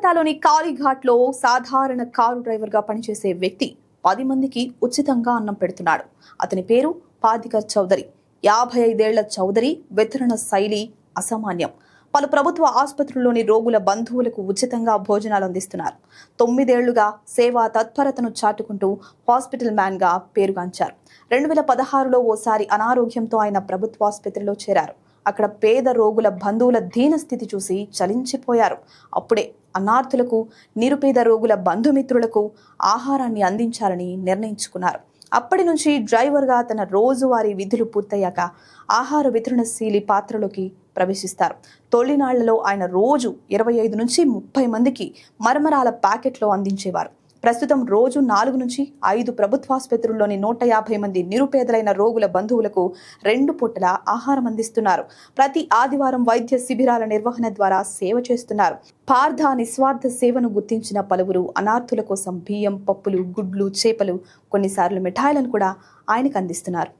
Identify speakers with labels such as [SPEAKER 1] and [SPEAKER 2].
[SPEAKER 1] కోల్కతాలోని కాళీఘాట్లో సాధారణ కారు డ్రైవర్గా పనిచేసే వ్యక్తి 10 మందికి ఉచితంగా అన్నం పెడుతున్నాడు. అతని పేరు పాదికర్ చౌదరి. 55 ఏళ్ల చౌదరి వితరణ శైలి అసామాన్యం. పలు ప్రభుత్వ ఆసుపత్రుల్లోని రోగుల బంధువులకు ఉచితంగా భోజనాలు అందిస్తున్నారు. 9 ఏళ్లుగా సేవా తత్పరతను చాటుకుంటూ హాస్పిటల్ మ్యాన్ గా పేరుగాంచారు. 2016లో ఓసారి అనారోగ్యంతో ఆయన ప్రభుత్వ ఆసుపత్రిలో చేరారు. అక్కడ పేద రోగుల బంధువుల దీనస్థితి చూసి చలించిపోయారు. అప్పుడే అనార్థులకు, నిరుపేద రోగుల బంధుమిత్రులకు ఆహారాన్ని అందించాలని నిర్ణయించుకున్నారు. అప్పటి నుంచి డ్రైవర్గా తన రోజువారీ విధులు పూర్తయ్యాక ఆహార వితరణశీలి పాత్రలోకి ప్రవేశిస్తారు. తొలినాళ్లలో ఆయన రోజు 25 నుంచి 30 మందికి మరమరాల ప్యాకెట్లో అందించేవారు. ప్రస్తుతం రోజు 4 నుంచి 5 ప్రభుత్వాసుపత్రుల్లోని 150 మంది నిరుపేదలైన రోగుల బంధువులకు 2 పూటల ఆహారం అందిస్తున్నారు. ప్రతి ఆదివారం వైద్య శిబిరాల నిర్వహణ ద్వారా సేవ చేస్తున్నారు. పార్థ నిస్వార్థ సేవను గుర్తించిన పలువురు అనార్థుల కోసం బియ్యం, పప్పులు, గుడ్లు, చేపలు, కొన్నిసార్లు మిఠాయిలను కూడా ఆయనకు అందిస్తున్నారు.